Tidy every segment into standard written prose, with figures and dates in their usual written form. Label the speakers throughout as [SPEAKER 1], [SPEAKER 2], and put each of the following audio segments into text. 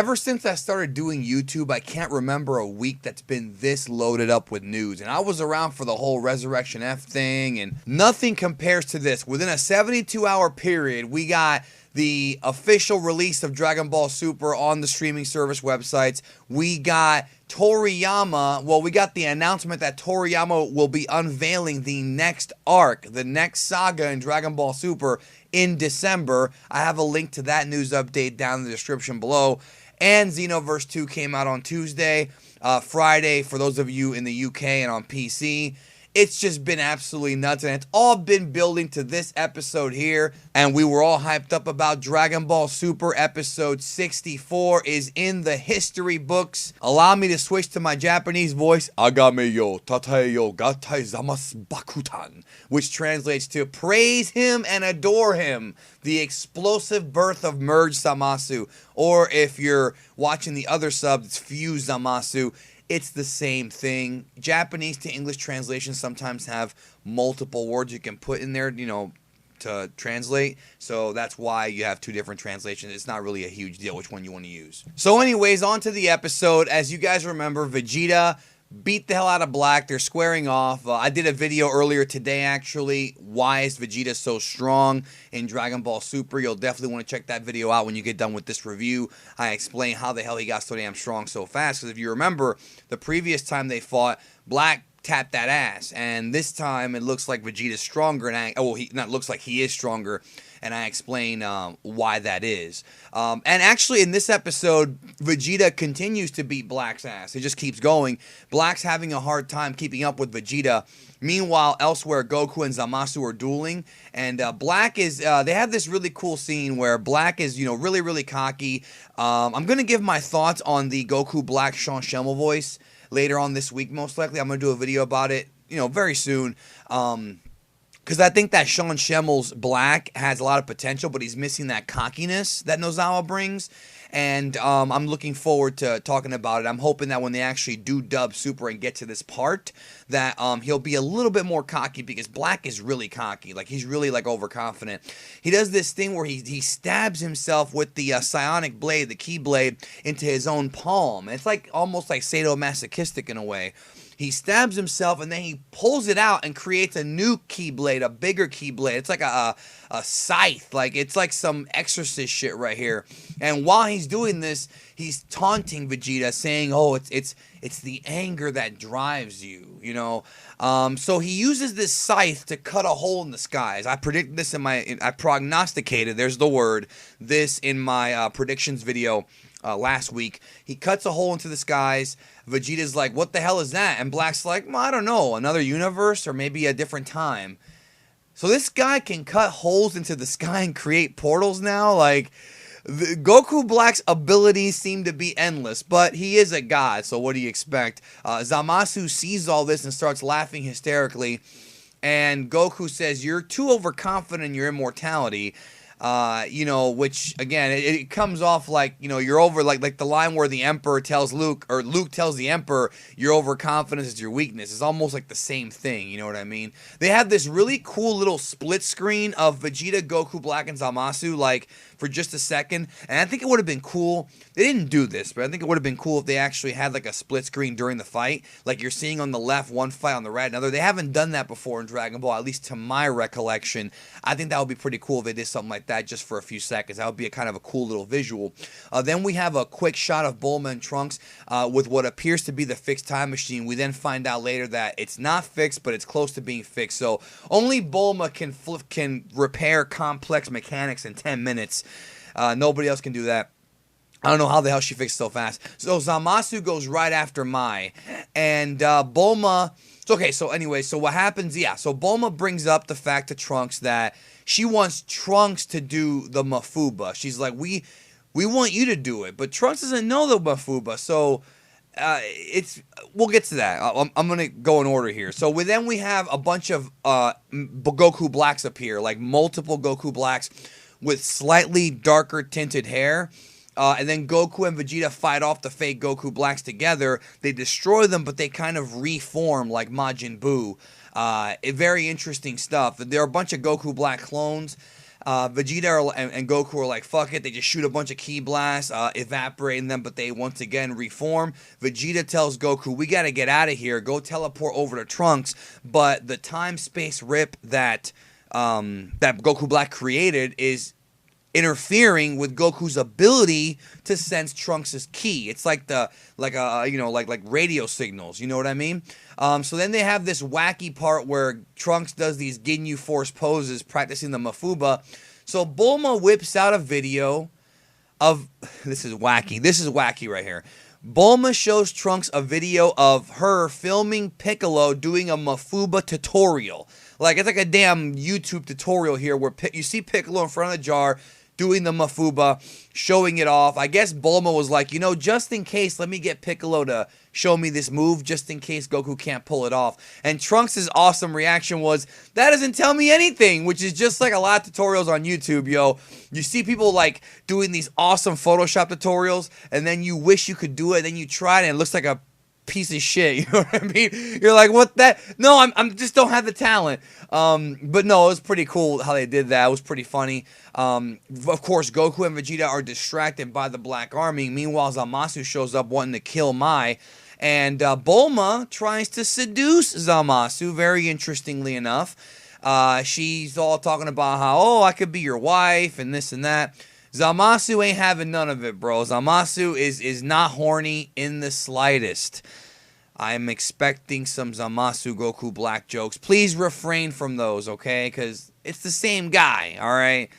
[SPEAKER 1] Ever since I started doing YouTube, I can't remember a week that's been this loaded up with news. And I was around for the whole Resurrection F thing, and nothing compares to this. Within a 72-hour period, we got the official release of Dragon Ball Super on the streaming service websites. We got Toriyama, well, we got the announcement that Toriyama will be unveiling the next arc, the next saga in Dragon Ball Super in December. I have a link to that news update down in the description below. And Xenoverse 2 came out on Tuesday, Friday for those of you in the UK and on PC. It's just been absolutely nuts, and it's all been building to this episode here, and we were all hyped up about Dragon Ball Super episode 64 is in the history books. Allow me to switch to my Japanese voice, Agame yo tatai yo gatai zamasu bakutan, which translates to praise him and adore him, the explosive birth of Merge Zamasu, or if you're watching the other sub, it's Fuse Zamasu. It's the same thing. Japanese to English translations sometimes have multiple words you can put in there, you know, to translate. So that's why you have two different translations. It's not really a huge deal which one you want to use. So anyways, on to the episode. As you guys remember, Vegeta beat the hell out of Black. They're squaring off. I did a video earlier today, actually. Why is Vegeta so strong in Dragon Ball Super? You'll definitely want to check that video out when you get done with this review. I explain how the hell he got so damn strong so fast. Because if you remember, the previous time they fought, Black tapped that ass. And this time, it looks like Vegeta's stronger. And looks like he is stronger. And I explain why that is. And actually, in this episode, Vegeta continues to beat Black's ass. It just keeps going. Black's having a hard time keeping up with Vegeta. Meanwhile, elsewhere, Goku and Zamasu are dueling. And Black is, they have this really cool scene where Black is, you know, really, really cocky. I'm going to give my thoughts on the Goku Black Sean Schemmel voice later on this week, most likely. I'm going to do a video about it, you know, very soon. Because I think that Sean Schemmel's Black has a lot of potential, but he's missing that cockiness that Nozawa brings. And I'm looking forward to talking about it. I'm hoping that when they actually do dub Super and get to this part, that he'll be a little bit more cocky, because Black is really cocky. Like, he's really, like, overconfident. He does this thing where he stabs himself with the psionic blade, the key blade, into his own palm. It's like almost like sadomasochistic in a way. He stabs himself, and then he pulls it out and creates a new keyblade, a bigger keyblade. It's like a scythe. Like, it's like some exorcist shit right here. And while he's doing this, he's taunting Vegeta, saying, "Oh, it's the anger that drives you," you know. So he uses this scythe to cut a hole in the skies. I predicted this I prognosticated, there's the word, this in my predictions video last week. He cuts a hole into the skies. Vegeta's like, "What the hell is that?" And Black's like, "Well, I don't know, another universe or maybe a different time." So this guy can cut holes into the sky and create portals now. Like, Goku Black's abilities seem to be endless, but he is a god, so what do you expect? Zamasu sees all this and starts laughing hysterically, and Goku says, "You're too overconfident in your immortality." You know, which, again, it comes off like, you know, you're over, like the line where the Emperor tells Luke, or Luke tells the Emperor, your overconfidence is your weakness. It's almost like the same thing, you know what I mean? They have this really cool little split screen of Vegeta, Goku Black, and Zamasu, like, for just a second, and I think it would have been cool. They didn't do this, but I think it would have been cool if they actually had, like, a split screen during the fight, like you're seeing on the left one fight, on the right another. They haven't done that before in Dragon Ball, at least to my recollection. I think that would be pretty cool if they did something like that just for a few seconds. That would be a kind of a cool little visual. Then we have a quick shot of Bulma and Trunks with what appears to be the fixed time machine. We then find out later that it's not fixed, but it's close to being fixed. So only Bulma can repair complex mechanics in 10 minutes. Nobody else can do that. I don't know how the hell she fixed so fast. So Zamasu goes right after Mai. And Bulma... Okay, so anyway, so what happens... Yeah, so Bulma brings up the fact to Trunks that she wants Trunks to do the Mafuba. She's like, we want you to do it. But Trunks doesn't know the Mafuba, so... we'll get to that. I'm gonna go in order here. So then we have a bunch of Goku Blacks appear, like multiple Goku Blacks with slightly darker tinted hair. And then Goku and Vegeta fight off the fake Goku Blacks together. They destroy them, but they kind of reform like Majin Buu. Very interesting stuff. There are a bunch of Goku Black clones. Vegeta and Goku are like, fuck it. They just shoot a bunch of ki blasts, evaporating them, but they once again reform. Vegeta tells Goku, we got to get out of here. Go teleport over to Trunks. But the time-space rip that Goku Black created is interfering with Goku's ability to sense Trunks' ki. It's like like radio signals. You know what I mean? So then they have this wacky part where Trunks does these Ginyu Force poses, practicing the Mafuba. So Bulma whips out a video of this is wacky. This is wacky right here. Bulma shows Trunks a video of her filming Piccolo doing a Mafuba tutorial. Like, it's like a damn YouTube tutorial here where you see Piccolo in front of the jar doing the Mafuba, showing it off. I guess Bulma was like, just in case, let me get Piccolo to show me this move, just in case Goku can't pull it off. And Trunks' awesome reaction was, that doesn't tell me anything, which is just like a lot of tutorials on YouTube, yo. You see people like doing these awesome Photoshop tutorials, and then you wish you could do it, then you try it, and it looks like a piece of shit. You know what I mean? You're like, what that? No, I'm just don't have the talent. But no, it was pretty cool how they did that. It was pretty funny. Of course, Goku and Vegeta are distracted by the Black Army. Meanwhile, Zamasu shows up wanting to kill Mai. And Bulma tries to seduce Zamasu, very interestingly enough. She's all talking about how, oh, I could be your wife and this and that. Zamasu ain't having none of it, bro. Zamasu is not horny in the slightest. I'm expecting some Zamasu Goku Black jokes. Please refrain from those, okay? Because it's the same guy, all right?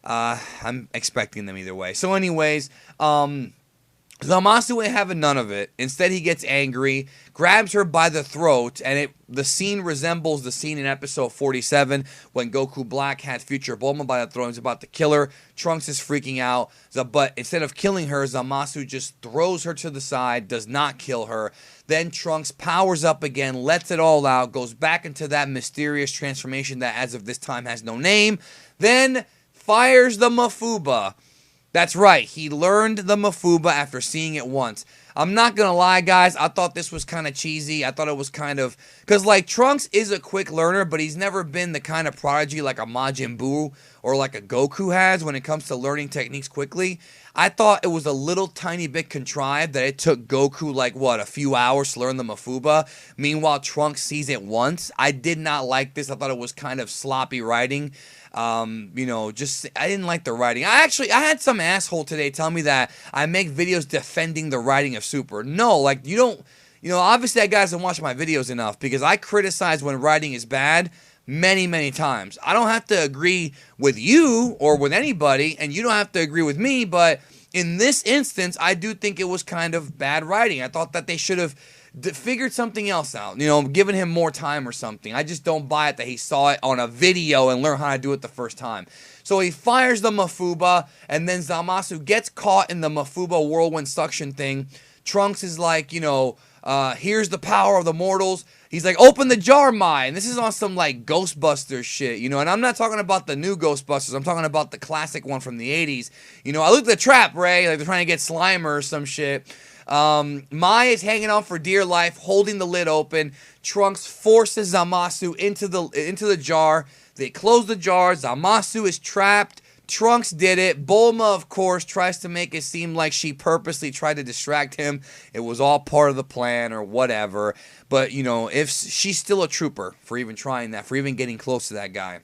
[SPEAKER 1] I'm expecting them either way. So anyways, Zamasu ain't having none of it. Instead, he gets angry, grabs her by the throat, and the scene resembles the scene in episode 47 when Goku Black had future Bulma by the throat and is about to kill her. Trunks is freaking out, but instead of killing her, Zamasu just throws her to the side, does not kill her. Then Trunks powers up again, lets it all out, goes back into that mysterious transformation that as of this time has no name, then fires the Mafuba. That's right, he learned the Mafuba after seeing it once. I'm not gonna lie, guys, I thought this was kind of cheesy. I thought it was kind of... Because, like, Trunks is a quick learner, but he's never been the kind of prodigy like a Majin Buu or like a Goku has when it comes to learning techniques quickly. I thought it was a little tiny bit contrived that it took Goku, like, what, a few hours to learn the Mafuba? Meanwhile, Trunks sees it once. I did not like this. I thought it was kind of sloppy writing. I didn't like the writing. I had some asshole today tell me that I make videos defending the writing of Super. No, like, you don't, obviously that guy doesn't watch my videos enough because I criticize when writing is bad many, many times. I don't have to agree with you or with anybody, and you don't have to agree with me, but in this instance, I do think it was kind of bad writing. I thought that they should have figured something else out, given him more time or something. I just don't buy it that he saw it on a video and learned how to do it the first time. So he fires the Mafuba, and then Zamasu gets caught in the Mafuba whirlwind suction thing. Trunks is like, here's the power of the mortals. He's like, open the jar, Mai. And this is on some, like, Ghostbusters shit, and I'm not talking about the new Ghostbusters. I'm talking about the classic one from the 80s. I looked at the trap, Ray. Like, they're trying to get Slimer or some shit. Mai is hanging on for dear life, holding the lid open. Trunks forces Zamasu into the jar. They close the jar. Zamasu is trapped. Trunks did it. Bulma, of course, tries to make it seem like she purposely tried to distract him. It was all part of the plan or whatever. But, if she's still a trooper for even trying that, for even getting close to that guy.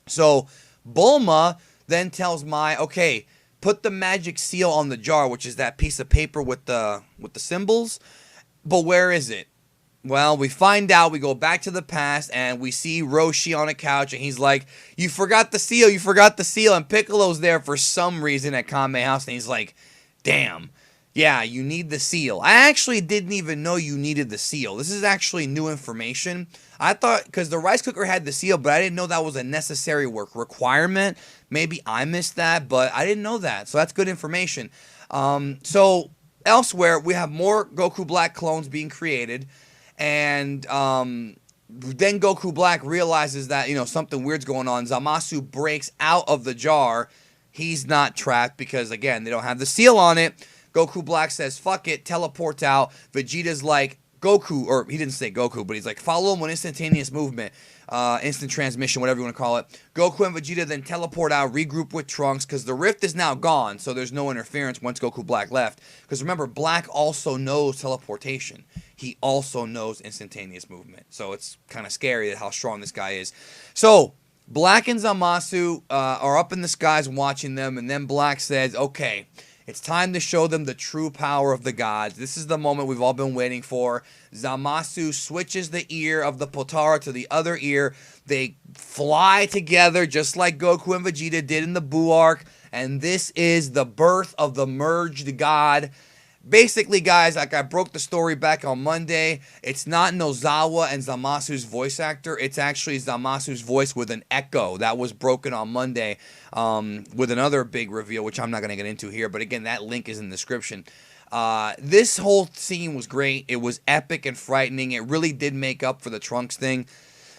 [SPEAKER 1] So, Bulma then tells Mai, okay, put the magic seal on the jar, which is that piece of paper with the symbols. But where is it? Well, we find out, we go back to the past, and we see Roshi on a couch, and he's like, you forgot the seal, you forgot the seal. And Piccolo's there for some reason at Kame House, and he's like, damn, yeah, you need the seal. I actually didn't even know you needed the seal. This is actually new information. I thought, because the rice cooker had the seal, but I didn't know that was a necessary requirement. Maybe I missed that, but I didn't know that. So that's good information. So elsewhere, we have more Goku Black clones being created. And then Goku Black realizes that, something weird's going on. Zamasu breaks out of the jar. He's not trapped because, again, they don't have the seal on it. Goku Black says, fuck it, teleports out. Vegeta's like, Goku, or he didn't say Goku, but he's like, follow him with instantaneous movement, instant transmission, whatever you want to call it. Goku and Vegeta then teleport out, regroup with Trunks, because the rift is now gone, so there's no interference once Goku Black left. Because remember, Black also knows teleportation. He also knows instantaneous movement. So it's kind of scary how strong this guy is. So Black and Zamasu are up in the skies watching them, and then Black says, okay, it's time to show them the true power of the gods. This is the moment we've all been waiting for. Zamasu switches the ear of the Potara to the other ear. They fly together just like Goku and Vegeta did in the Buu arc. And this is the birth of the merged god. Basically, guys, like I broke the story back on Monday, it's not Nozawa and Zamasu's voice actor. It's actually Zamasu's voice with an echo. That was broken on Monday with another big reveal, which I'm not going to get into here. But again, that link is in the description. This whole scene was great. It was epic and frightening. It really did make up for the Trunks thing.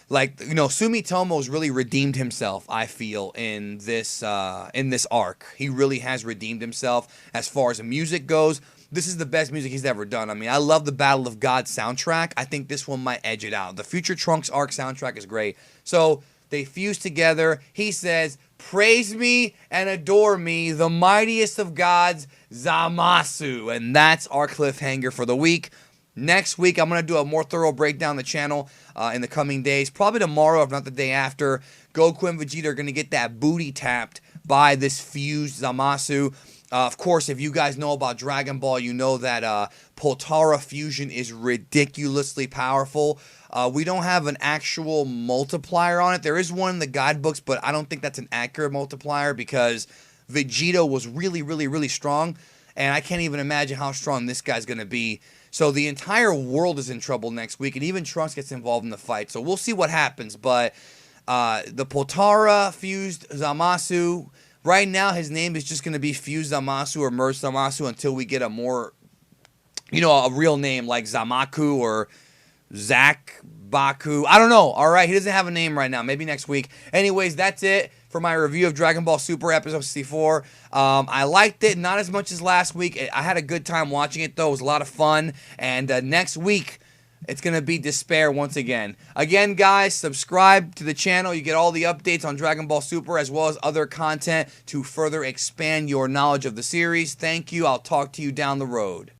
[SPEAKER 1] Like, you know, Sumitomo's really redeemed himself, I feel, in this arc. He really has redeemed himself as far as music goes. This is the best music he's ever done. I mean, I love the Battle of Gods soundtrack. I think this one might edge it out. The Future Trunks arc soundtrack is great. So they fuse together. He says, praise me and adore me, the mightiest of gods, Zamasu. And that's our cliffhanger for the week. Next week, I'm going to do a more thorough breakdown of the channel in the coming days. Probably tomorrow, if not the day after. Goku and Vegeta are going to get that booty tapped by this fused Zamasu. Of course, if you guys know about Dragon Ball, you know that Potara fusion is ridiculously powerful. We don't have an actual multiplier on it. There is one in the guidebooks, but I don't think that's an accurate multiplier because Vegeta was really, really, really strong. And I can't even imagine how strong this guy's going to be. So the entire world is in trouble next week, and even Trunks gets involved in the fight. So we'll see what happens. But the Potara fused Zamasu, right now his name is just going to be Fused Zamasu or Merged Zamasu until we get a more, you know, a real name like Zamaku or Zach Baku. I don't know. All right, he doesn't have a name right now. Maybe next week. Anyways, that's it for my review of Dragon Ball Super Episode 64. I liked it, not as much as last week. I had a good time watching it, though. It was a lot of fun. And next week, it's going to be Despair once again. Again, guys, subscribe to the channel. You get all the updates on Dragon Ball Super as well as other content to further expand your knowledge of the series. Thank you. I'll talk to you down the road.